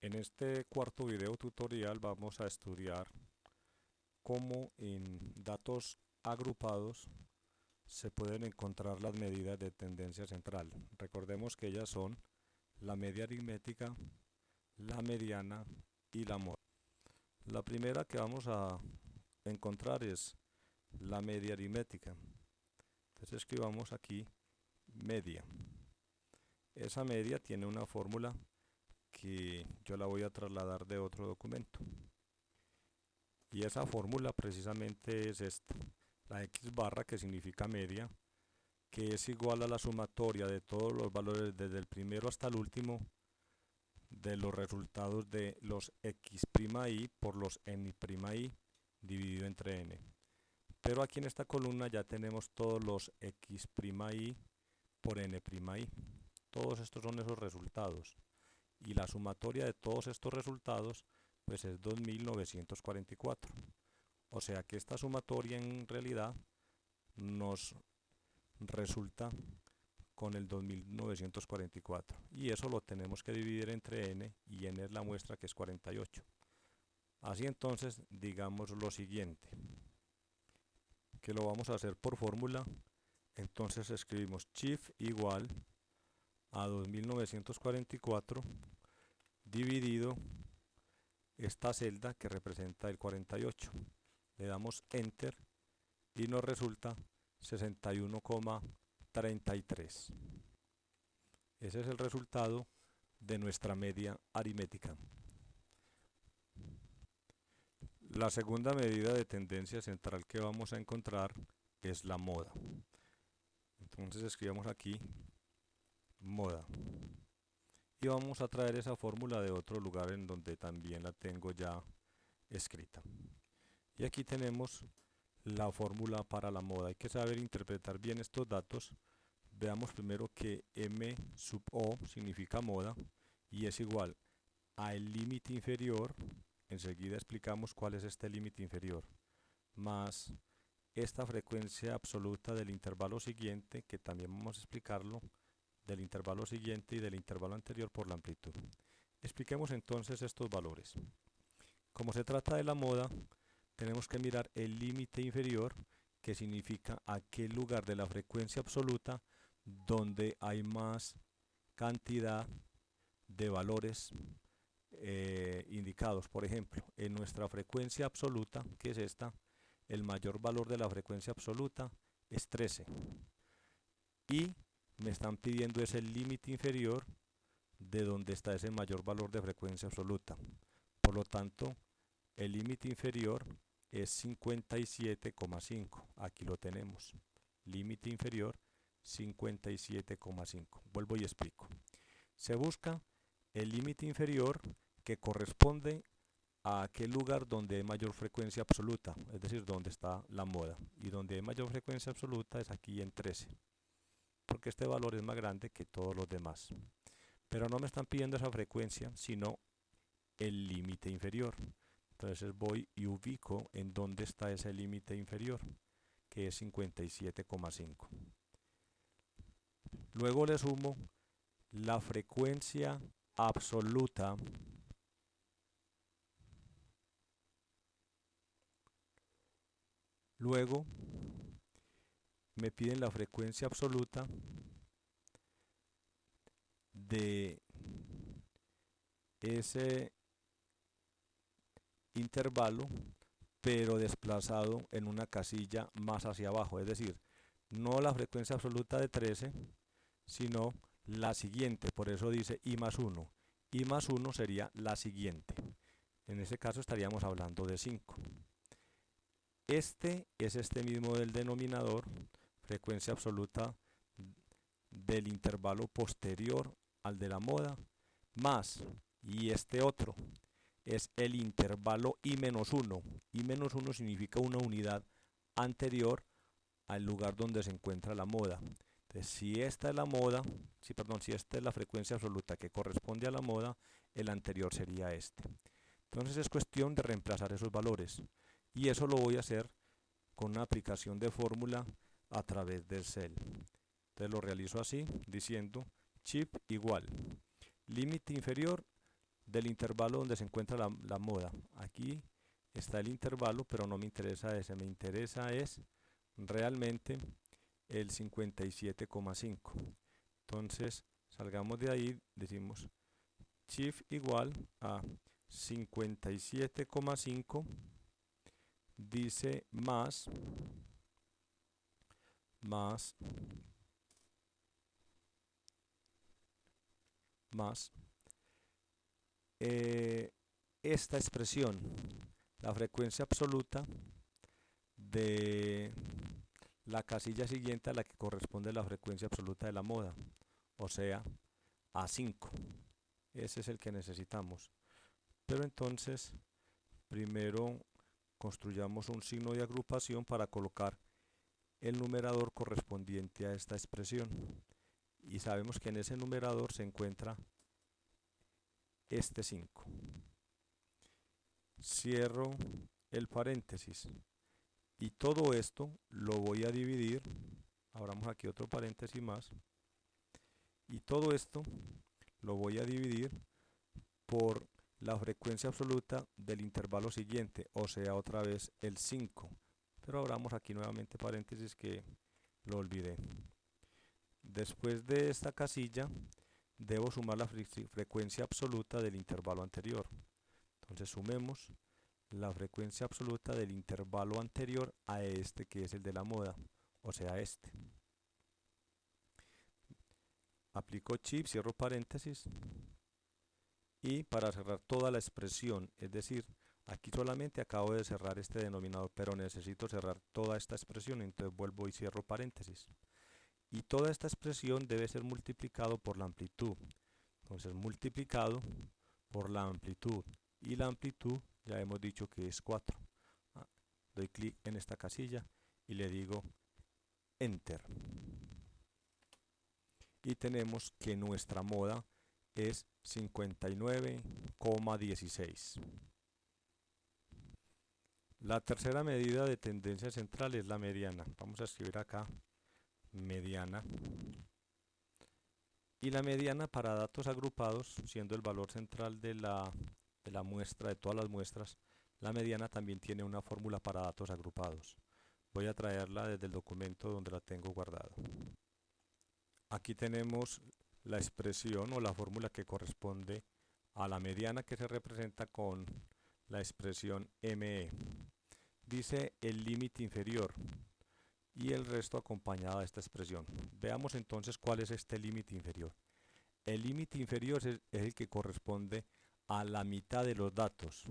En este cuarto video tutorial vamos a estudiar cómo en datos agrupados se pueden encontrar las medidas de tendencia central. Recordemos que ellas son la media aritmética, la mediana y la moda. La primera que vamos a encontrar es la media aritmética. Entonces escribamos aquí media. Esa media tiene una fórmula que yo la voy a trasladar de otro documento. Y esa fórmula precisamente es esta, la x barra, que significa media, que es igual a la sumatoria de todos los valores desde el primero hasta el último de los resultados de los x'y por los n'i dividido entre n. Pero aquí en esta columna ya tenemos todos los x'y por n'i. Todos estos son esos resultados. Y la sumatoria de todos estos resultados pues es 2944. O sea que esta sumatoria en realidad nos resulta con el 2944. Y eso lo tenemos que dividir entre n, y n es la muestra, que es 48. Así entonces, digamos lo siguiente, que lo vamos a hacer por fórmula. Entonces escribimos chif igual a 2944 dividido esta celda que representa el 48. Le damos enter y nos resulta 61,33. Ese es el resultado de nuestra media aritmética. La segunda medida de tendencia central que vamos a encontrar es la moda. Entonces escribamos aquí moda. Y vamos a traer esa fórmula de otro lugar en donde también la tengo ya escrita. Y aquí tenemos la fórmula para la moda. Hay que saber interpretar bien estos datos. Veamos primero que m sub o significa moda y es igual a el límite inferior, enseguida explicamos cuál es este límite inferior, más esta frecuencia absoluta del intervalo siguiente, que también vamos a explicarlo, del intervalo siguiente y del intervalo anterior por la amplitud. Expliquemos entonces estos valores. Como se trata de la moda, tenemos que mirar el límite inferior, que significa aquel lugar de la frecuencia absoluta donde hay más cantidad de valores indicados. Por ejemplo, en nuestra frecuencia absoluta, que es esta, el mayor valor de la frecuencia absoluta es 13. Y me están pidiendo ese límite inferior de donde está ese mayor valor de frecuencia absoluta. Por lo tanto, el límite inferior es 57,5. Aquí lo tenemos. Límite inferior 57,5. Vuelvo y explico. Se busca el límite inferior que corresponde a aquel lugar donde hay mayor frecuencia absoluta, es decir, donde está la moda. Y donde hay mayor frecuencia absoluta es aquí en 13, porque este valor es más grande que todos los demás. Pero no me están pidiendo esa frecuencia, sino el límite inferior. Entonces voy y ubico en dónde está ese límite inferior, que es 57,5. Luego le sumo la frecuencia absoluta luego me piden la frecuencia absoluta de ese intervalo, pero desplazado en una casilla más hacia abajo, es decir, no la frecuencia absoluta de 13, sino la siguiente. Por eso dice i más 1. I más 1 sería la siguiente. En ese caso estaríamos hablando de 5. Este es este mismo del denominador, frecuencia absoluta del intervalo posterior al de la moda, más, y este otro es el intervalo i menos 1. I menos 1 significa una unidad anterior al lugar donde se encuentra la moda. Entonces, si esta es la moda, si esta es la frecuencia absoluta que corresponde a la moda, el anterior sería este. Entonces es cuestión de reemplazar esos valores. Y eso lo voy a hacer con una aplicación de fórmula a través del cel. Entonces lo realizo así, diciendo chip igual límite inferior del intervalo donde se encuentra la moda. Aquí está el intervalo, pero no me interesa ese, me interesa es realmente el 57,5. Entonces, salgamos de ahí, decimos shift igual a 57,5, dice más esta expresión, la frecuencia absoluta de la casilla siguiente a la que corresponde la frecuencia absoluta de la moda, o sea, A5. Ese es el que necesitamos. Pero entonces, primero construyamos un signo de agrupación para colocar el numerador correspondiente a esta expresión. Y sabemos que en ese numerador se encuentra este 5. Cierro el paréntesis. Y todo esto lo voy a dividir. Abramos aquí otro paréntesis más. Y todo esto lo voy a dividir por la frecuencia absoluta del intervalo siguiente, o sea, otra vez el 5. Pero abramos aquí nuevamente paréntesis que lo olvidé. Después de esta casilla, debo sumar la frecuencia absoluta del intervalo anterior. Entonces sumemos la frecuencia absoluta del intervalo anterior a este que es el de la moda, o sea este. Aplico shift, cierro paréntesis, y para cerrar toda la expresión, es decir, aquí solamente acabo de cerrar este denominador, pero necesito cerrar toda esta expresión, entonces vuelvo y cierro paréntesis. Y toda esta expresión debe ser multiplicado por la amplitud. Entonces multiplicado por la amplitud, y la amplitud ya hemos dicho que es 4. Doy clic en esta casilla y le digo Enter. Y tenemos que nuestra moda es 59,16. La tercera medida de tendencia central es la mediana. Vamos a escribir acá mediana. Y la mediana para datos agrupados, siendo el valor central de la muestra, de todas las muestras, la mediana también tiene una fórmula para datos agrupados. Voy a traerla desde el documento donde la tengo guardada. Aquí tenemos la expresión o la fórmula que corresponde a la mediana, que se representa con la expresión ME. Dice el límite inferior y el resto acompañado de esta expresión. Veamos entonces cuál es este límite inferior. El límite inferior es el que corresponde a la mitad de los datos,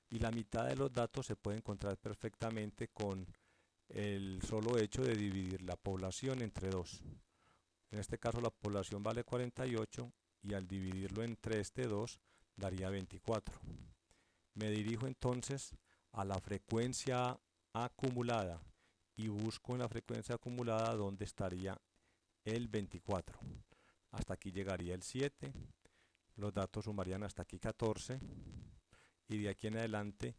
y la mitad de los datos se puede encontrar perfectamente con el solo hecho de dividir la población entre 2. En este caso la población vale 48 y al dividirlo entre este 2 daría 24. Me dirijo entonces a la frecuencia acumulada y busco en la frecuencia acumulada donde estaría el 24. Hasta aquí llegaría el 7, los datos sumarían hasta aquí 14 y de aquí en adelante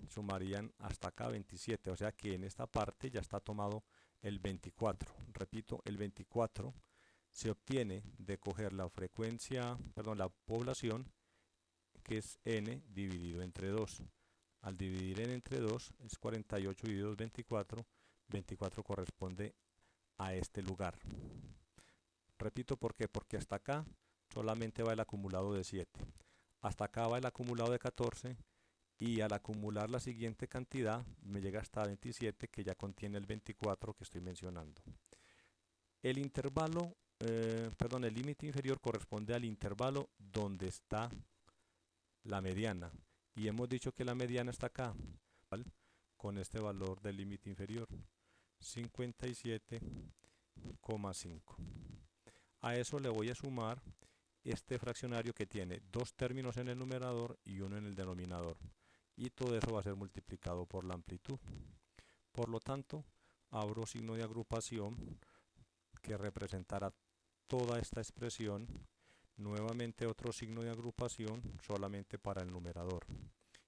sumarían hasta acá 27, o sea que en esta parte ya está tomado el 24. Repito, el 24 se obtiene de coger la frecuencia, perdón, la población, que es n dividido entre 2. Al dividir n entre 2 es 48 dividido 24, 24 corresponde a este lugar. Repito, ¿por qué? Porque hasta acá solamente va el acumulado de 7. Hasta acá va el acumulado de 14 y al acumular la siguiente cantidad me llega hasta 27, que ya contiene el 24 que estoy mencionando. El intervalo, el límite inferior corresponde al intervalo donde está la mediana. Y hemos dicho que la mediana está acá, ¿vale? Con este valor del límite inferior, 57,5. A eso le voy a sumar este fraccionario que tiene 2 términos en el numerador y 1 en el denominador. Y todo eso va a ser multiplicado por la amplitud. Por lo tanto, abro signo de agrupación que representará toda esta expresión. Nuevamente otro signo de agrupación solamente para el numerador.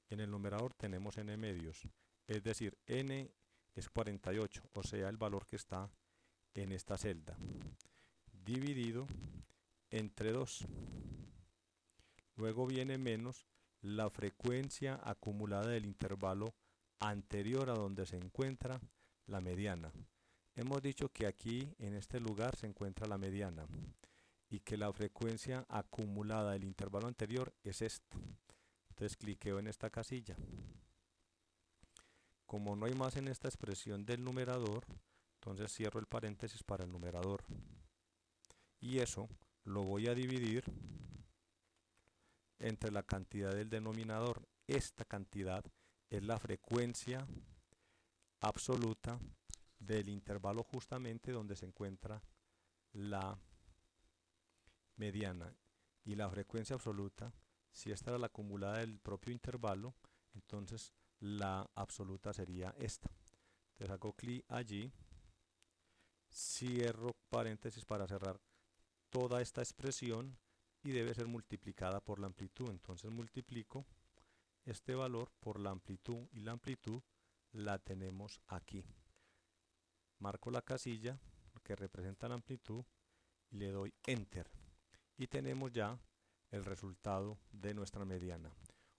En el numerador tenemos n medios, es decir, n es 48, o sea el valor que está en esta celda, dividido entre 2. luego viene menos la frecuencia acumulada del intervalo anterior a donde se encuentra la mediana. Hemos dicho que aquí en este lugar se encuentra la mediana y que la frecuencia acumulada del intervalo anterior es esta. Entonces cliqueo en esta casilla. Como no hay más en esta expresión del numerador, entonces cierro el paréntesis para el numerador. Y eso lo voy a dividir entre la cantidad del denominador. Esta cantidad es la frecuencia absoluta del intervalo justamente donde se encuentra la mediana. Y la frecuencia absoluta, si esta era la acumulada del propio intervalo, entonces la absoluta sería esta. Entonces hago clic allí, cierro paréntesis para cerrar toda esta expresión y debe ser multiplicada por la amplitud. Entonces multiplico este valor por la amplitud y la amplitud la tenemos aquí. Marco la casilla que representa la amplitud y le doy Enter. Y tenemos ya el resultado de nuestra mediana.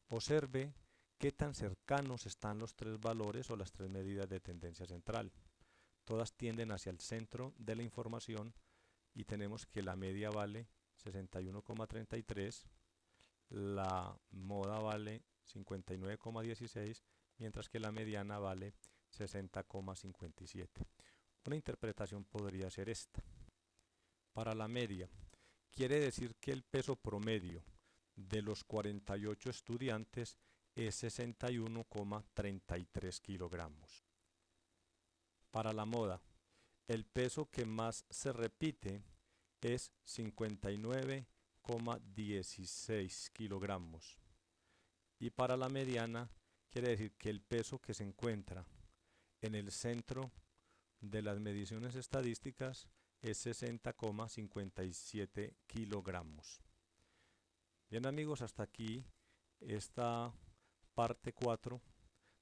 Observe qué tan cercanos están los tres valores o las tres medidas de tendencia central. Todas tienden hacia el centro de la información y tenemos que la media vale 61,33, la moda vale 59,16, mientras que la mediana vale 60,57. Una interpretación podría ser esta. Para la media, quiere decir que el peso promedio de los 48 estudiantes es 61,33 kilogramos. Para la moda, el peso que más se repite es 59,16 kilogramos. Y para la mediana, quiere decir que el peso que se encuentra en el centro de las mediciones estadísticas es 60,57 kilogramos. Bien amigos, hasta aquí esta parte 4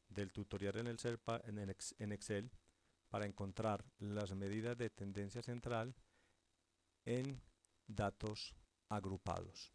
del tutorial en Excel para encontrar las medidas de tendencia central en datos agrupados.